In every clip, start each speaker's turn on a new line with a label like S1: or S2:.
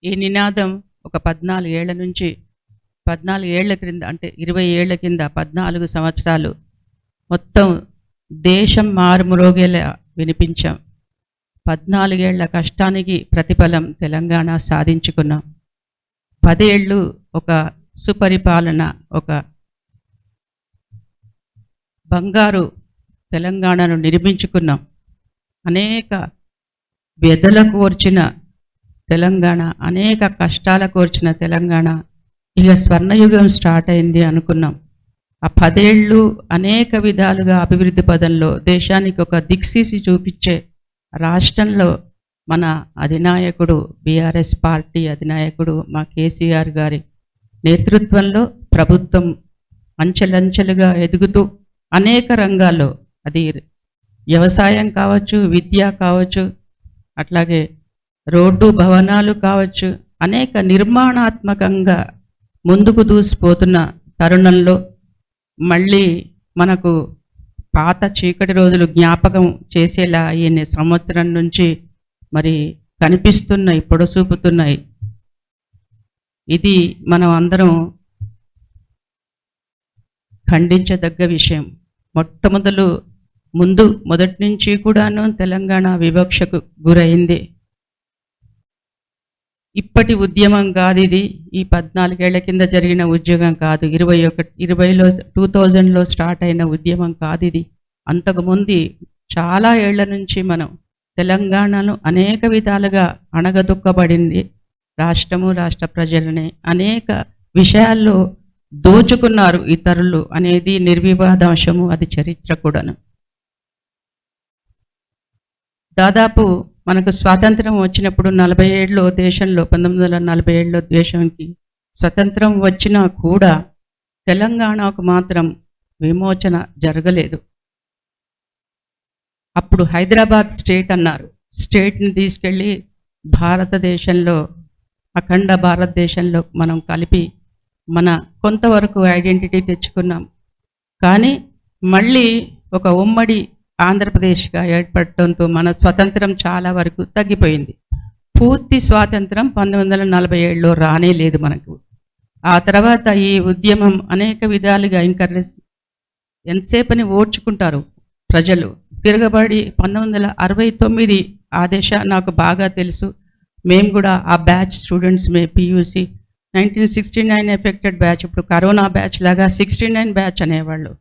S1: ఈ నినాదం ఒక 14 ఏళ్ల నుంచి 14 ఏళ్ల క్రింద, అంటే 20 ఏళ్ల కింద 14 సంవత్సరాలు మొత్తం దేశం మారుమ్రోగేలా వినిపించాం. 14 ఏళ్ల కష్టానికి ప్రతిఫలం తెలంగాణ సాధించుకున్నాం. 10 ఏళ్ళు ఒక సుపరిపాలన, ఒక బంగారు తెలంగాణను నిర్మించుకున్నాం. అనేక వ్యధల కోర్చిన తెలంగాణ, అనేక కష్టాల కోర్చిన తెలంగాణ ఇక స్వర్ణయుగం స్టార్ట్ అయింది అనుకున్నాం. ఆ 10 ఏళ్ళు అనేక విధాలుగా అభివృద్ధి పదంలో దేశానికి ఒక దిక్సీసి చూపించే రాష్ట్రంలో మన అధినాయకుడు, బీఆర్ఎస్ పార్టీ అధినాయకుడు మా కేసీఆర్ గారి నేతృత్వంలో ప్రభుత్వం అంచెలంచెలుగా ఎదుగుతూ అనేక రంగాల్లో, అది వ్యవసాయం కావచ్చు, విద్య కావచ్చు, అట్లాగే రోడ్డు భవనాలు కావచ్చు, అనేక నిర్మాణాత్మకంగా ముందుకు దూసిపోతున్న తరుణంలో మళ్ళీ మనకు పాత చీకటి రోజులు జ్ఞాపకం చేసేలా ఈ సంవత్సరం నుంచి మరి కనిపిస్తున్నాయి, పొడసూపుతున్నాయి. ఇది మనం అందరం ఖండించదగ్గ విషయం. మొదటి నుంచి కూడాను తెలంగాణ వివక్షకు గురైంది. ఇప్పటి ఉద్యమం కాదు ఇది, ఈ 14 ఏళ్ల కింద జరిగిన ఉద్యమం కాదు, 2000లో స్టార్ట్ అయిన ఉద్యమం కాదు ఇది. అంతకుముందు చాలా ఏళ్ల నుంచి మనం తెలంగాణను అనేక విధాలుగా అణగదొక్కబడింది. రాష్ట్రము, రాష్ట్ర ప్రజలని అనేక విషయాల్లో దోచుకున్నారు ఇతరులు అనేది నిర్వివాదాంశము, అది చరిత్ర కూడాను. దాదాపు మనకు స్వాతంత్రం వచ్చినప్పుడు 40 ఏళ్ళు దేశంలో, 1947లో దేశానికి స్వతంత్రం వచ్చినా కూడా తెలంగాణకు మాత్రం విమోచన జరగలేదు. అప్పుడు హైదరాబాద్ స్టేట్ అన్నారు. స్టేట్ని తీసుకెళ్ళి భారతదేశంలో, అఖండ భారతదేశంలో మనం కలిపి మన కొంతవరకు ఐడెంటిటీ తెచ్చుకున్నాం. కానీ మళ్ళీ ఒక ఉమ్మడి ఆంధ్రప్రదేశ్గా ఏర్పడటంతో మన స్వతంత్రం చాలా వరకు తగ్గిపోయింది. పూర్తి స్వాతంత్రం 1947లో రానే లేదు మనకు. ఆ తర్వాత ఈ ఉద్యమం అనేక విధాలుగా ఇంకా ఎంతసేపని ఓడ్చుకుంటారు ప్రజలు. తిరగబడి 1969 ఆ దేశ నాకు బాగా తెలుసు. మేము కూడా ఆ batch students, PUC 1969 affected batch, ఇప్పుడు కరోనా బ్యాచ్ లాగా 69 బ్యాచ్ అనేవాళ్ళు.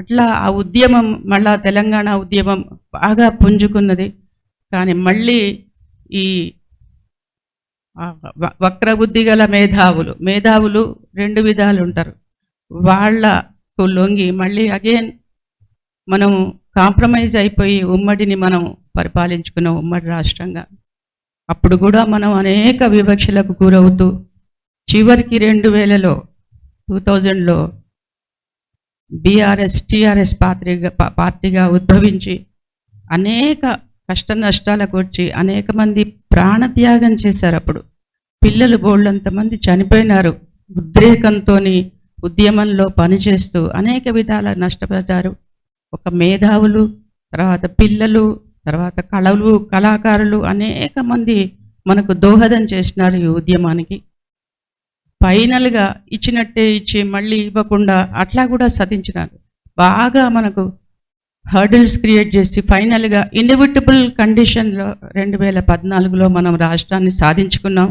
S1: అట్లా ఆ ఉద్యమం, మళ్ళా తెలంగాణ ఉద్యమం బాగా పుంజుకున్నది. కానీ మళ్ళీ ఈ వక్రబుద్ధి గల మేధావులు 2 విధాలు ఉంటారు. వాళ్లకు లొంగి మళ్ళీ అగైన్ మనం కాంప్రమైజ్ అయిపోయి ఉమ్మడిని మనం పరిపాలించుకున్న ఉమ్మడి రాష్ట్రంగా. అప్పుడు కూడా మనం అనేక వివక్షలకు గురవుతూ చివరికి 2000లో బీఆర్ఎస్ టీఆర్ఎస్ పార్టీగా ఉద్భవించి అనేక కష్ట నష్టాలకు వచ్చి అనేక మంది ప్రాణత్యాగం చేశారు. అప్పుడు పిల్లలు బోళ్ళంతమంది చనిపోయినారు. ఉద్రేకంతో ఉద్యమంలో పనిచేస్తూ అనేక విధాల నష్టపడ్డారు. ఒక మేధావులు, తర్వాత పిల్లలు, తర్వాత కళాకారులు అనేక మంది మనకు దోహదం చేసినారు ఈ ఉద్యమానికి. ఫైనల్గా ఇచ్చినట్టే ఇచ్చి మళ్ళీ ఇవ్వకుండా అట్లా కూడా సాధించినారు. బాగా మనకు హర్డిల్స్ క్రియేట్ చేసి ఫైనల్గా ఇన్ఎవిటబుల్ కండిషన్లో 2014లో మనం రాష్ట్రాన్ని సాధించుకున్నాం.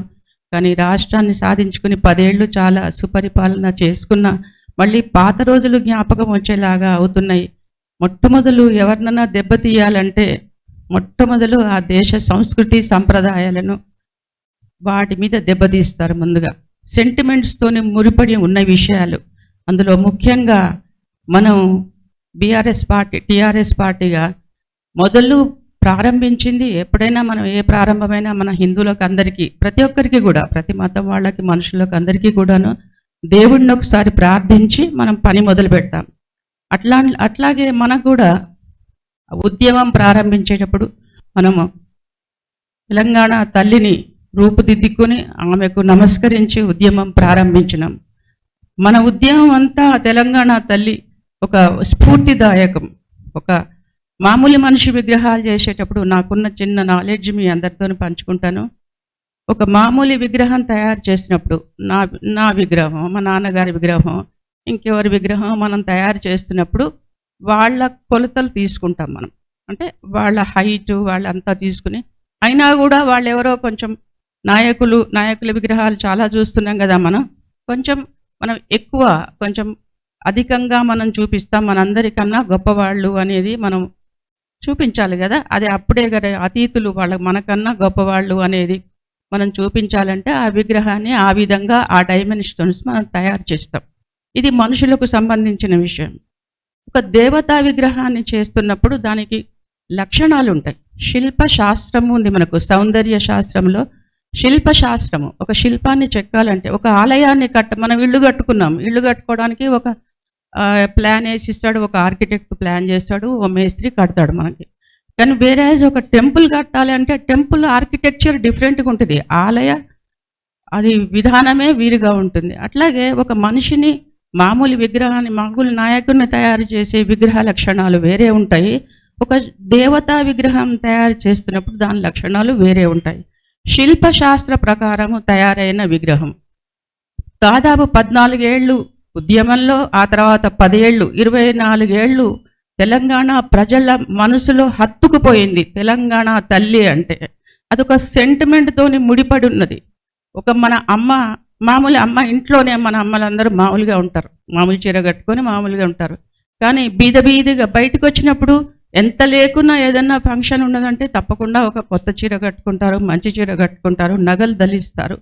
S1: కానీ రాష్ట్రాన్ని సాధించుకుని 10 ఏళ్ళు చాలా సుపరిపాలన చేసుకున్నా మళ్ళీ పాత రోజులు జ్ఞాపకం వచ్చేలాగా అవుతున్నాయి. మొట్టమొదలు ఎవరినైనా దెబ్బతీయాలంటే మొట్టమొదలు ఆ దేశ సంస్కృతి సంప్రదాయాలను వాటి మీద దెబ్బతీస్తారు. ముందుగా సెంటిమెంట్స్తోని ముడిపడి ఉన్న విషయాలు. అందులో ముఖ్యంగా మనం టీఆర్ఎస్ పార్టీగా మొదలు ప్రారంభించింది, ఎప్పుడైనా మనం ఏ ప్రారంభమైనా మన హిందువులకు అందరికీ, ప్రతి ఒక్కరికి కూడా, ప్రతి మతం వాళ్ళకి, మనుషులకు అందరికీ కూడాను దేవుడిని ఒకసారి ప్రార్థించి మనం పని మొదలు పెడతాం. అట్లాగే మనకు కూడా ఉద్యమం ప్రారంభించేటప్పుడు మనము తెలంగాణ తల్లిని రూపుదిద్దుకొని ఆమెకు నమస్కరించి ఉద్యమం ప్రారంభించినాం. మన ఉద్యమం అంతా తెలంగాణ తల్లి ఒక స్ఫూర్తిదాయకం. ఒక మామూలు మనిషి విగ్రహాలు చేసేటప్పుడు నాకున్న చిన్న నాలెడ్జ్ మీ అందరితో పంచుకుంటాను. ఒక మామూలు విగ్రహం తయారు చేసినప్పుడు నా నా విగ్రహం, మా నాన్నగారి విగ్రహం, ఇంకెవరి విగ్రహం మనం తయారు చేస్తున్నప్పుడు వాళ్ళ కొలతలు తీసుకుంటాం మనం. అంటే వాళ్ళ హైటు వాళ్ళంతా తీసుకుని, అయినా కూడా వాళ్ళు ఎవరో కొంచెం నాయకుల విగ్రహాలు చాలా చూస్తున్నాం కదా మనం. మనం ఎక్కువ కొంచెం అధికంగా మనం చూపిస్తాం, మనందరికన్నా గొప్పవాళ్ళు అనేది మనం చూపించాలి కదా. అది అప్పుడే కదా అతీతులు మనకన్నా గొప్పవాళ్ళు అనేది మనం చూపించాలంటే ఆ విగ్రహాన్ని ఆ విధంగా ఆ డైమెన్షన్స్ మనం తయారు చేస్తాం. ఇది మనుషులకు సంబంధించిన విషయం. ఒక దేవతా విగ్రహాన్ని చేస్తున్నప్పుడు దానికి లక్షణాలు ఉంటాయి. శిల్పశాస్త్రము ఉంది మనకు. సౌందర్య శాస్త్రంలో శిల్పశాస్త్రము, ఒక శిల్పాన్ని చెక్కాలంటే, ఒక ఆలయాన్ని మనం ఇల్లు కట్టుకున్నాం, ఇల్లు కట్టుకోవడానికి ఒక ప్లాన్ వేసిస్తాడు, ఒక ఆర్కిటెక్ట్ ప్లాన్ చేస్తాడు, ఓ మేస్త్రి కడతాడు మనకి. కానీ వేరే ఒక టెంపుల్ కట్టాలి అంటే టెంపుల్ ఆర్కిటెక్చర్ డిఫరెంట్గా ఉంటుంది, అది విధానమే వీరుగా ఉంటుంది. అట్లాగే ఒక మనిషిని మామూలు విగ్రహాన్ని, మామూలు నాయకుడిని తయారు చేసే విగ్రహ లక్షణాలు వేరే ఉంటాయి. ఒక దేవతా విగ్రహం తయారు చేస్తున్నప్పుడు దాని లక్షణాలు వేరే ఉంటాయి. శిల్పశాస్త్ర ప్రకారము తయారైన విగ్రహం దాదాపు 14 ఏళ్ళు ఉద్యమంలో, ఆ తర్వాత 10 ఏళ్ళు, 24 ఏళ్ళు తెలంగాణ ప్రజల మనసులో హత్తుకుపోయింది. తెలంగాణ తల్లి అంటే అదొక సెంటిమెంట్తోని ముడిపడి ఉన్నది. మన మామూలు అమ్మ ఇంట్లోనే మన అమ్మలందరూ మామూలుగా ఉంటారు, మామూలు చీర కట్టుకొని మామూలుగా ఉంటారు. కానీ బీదగా బయటకు వచ్చినప్పుడు ఎంత లేకున్నా ఏదన్నా ఫంక్షన్ ఉన్నదంటే తప్పకుండా ఒక కొత్త చీర కట్టుకుంటారు, మంచి చీర కట్టుకుంటారు, నగలు ధరిస్తారు,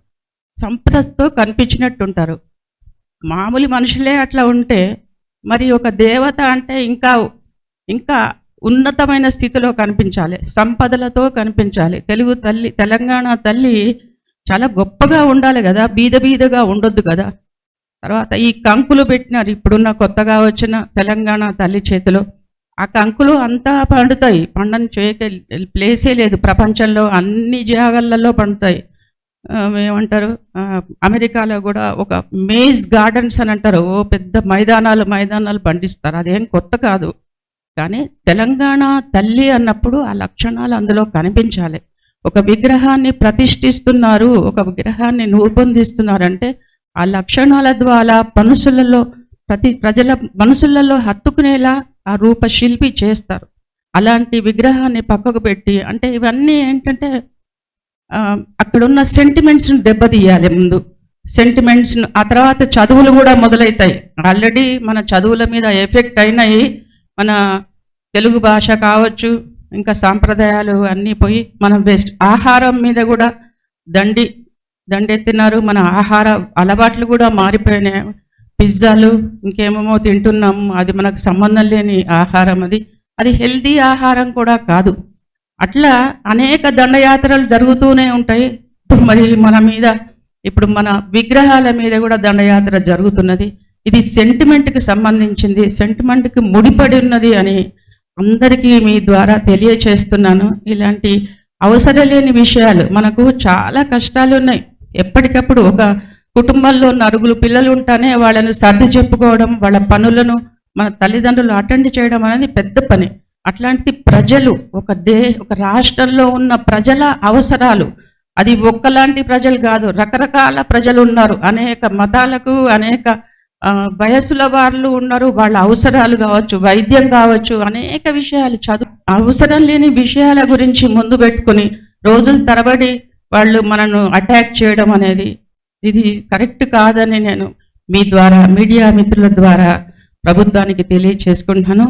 S1: సంపదతో కనిపించినట్టుంటారు. మామూలు మనుషులే అట్లా ఉంటే మరి ఒక దేవత అంటే ఇంకా ఉన్నతమైన స్థితిలో కనిపించాలి, సంపదలతో కనిపించాలి. తెలంగాణ తల్లి చాలా గొప్పగా ఉండాలి కదా, బీదగా ఉండొద్దు కదా. తర్వాత ఈ కంకులు పెట్టినారు, ఇప్పుడున్న కొత్తగా వచ్చిన తెలంగాణ తల్లి చేతిలో. ఆ కంకులు అంతా పండుతాయి, పండని ప్లేసే లేదు ప్రపంచంలో, అన్ని జాగాలలో పండుతాయి. ఏమంటారు, అమెరికాలో కూడా ఒక మేజ్ గార్డెన్స్ అని అంటారు, ఓ పెద్ద మైదానాలు పండిస్తారు. అదేం కొత్త కాదు. కానీ తెలంగాణ తల్లి అన్నప్పుడు ఆ లక్షణాలు అందులో కనిపించాలి. ఒక విగ్రహాన్ని ప్రతిష్ఠిస్తున్నారు, ఒక విగ్రహాన్ని రూపొందిస్తున్నారంటే ఆ లక్షణాల ద్వారా ప్రజల మనసులలో హత్తుకునేలా ఆ రూపశిల్పి చేస్తారు. అలాంటి విగ్రహాన్ని పక్కకు పెట్టి, అంటే ఇవన్నీ ఏంటంటే అక్కడున్న సెంటిమెంట్స్ను దెబ్బతీయాలి ముందు. సెంటిమెంట్స్ను, ఆ తర్వాత చదువులు కూడా మొదలవుతాయి. ఆల్రెడీ మన చదువుల మీద ఎఫెక్ట్ అయినాయి. మన తెలుగు భాష కావచ్చు, ఇంకా సాంప్రదాయాలు అన్నీ పోయి మనం ఆహారం మీద కూడా దండెత్తినారు. మన ఆహార అలవాట్లు కూడా మారిపోయినాయి. పిజ్జాలు ఇంకేమేమో తింటున్నాం, అది మనకు సంబంధం లేని ఆహారం. అది హెల్తీ ఆహారం కూడా కాదు. అట్లా అనేక దండయాత్రలు జరుగుతూనే ఉంటాయి. ఇప్పుడు మన విగ్రహాల మీద కూడా దండయాత్ర జరుగుతున్నది. ఇది సెంటిమెంట్కి సంబంధించింది, సెంటిమెంట్కి ముడిపడి ఉన్నది అని అందరికీ మీ ద్వారా తెలియచేస్తున్నాను. ఇలాంటి అవసరం లేని విషయాలు, మనకు చాలా కష్టాలు ఉన్నాయి. ఎప్పటికప్పుడు ఒక కుటుంబంలో నలుగురు పిల్లలు ఉంటేనే వాళ్ళని సర్ది చెప్పుకోవడం, వాళ్ళ పనులను మన తల్లిదండ్రులు అటెండ్ చేయడం అనేది పెద్ద పని. అట్లాంటిది ప్రజలు, ఒక రాష్ట్రంలో ఉన్న ప్రజల అవసరాలు, అది ఒక్కలాంటి ప్రజలు కాదు, రకరకాల ప్రజలు ఉన్నారు, అనేక మతాలకు అనేక వయస్సుల వాళ్ళు ఉన్నారు. వాళ్ళ అవసరాలు కావచ్చు, వైద్యం కావచ్చు, అనేక విషయాలు, అవసరం లేని విషయాల గురించి ముందు పెట్టుకుని రోజుల తరబడి వాళ్ళు మనను అటాక్ చేయడం అనేది ఇది కరెక్ట్ కాదని నేను మీ ద్వారా, మీడియా మిత్రుల ద్వారా ప్రభుత్వానికి తెలియచేసుకుంటున్నాను.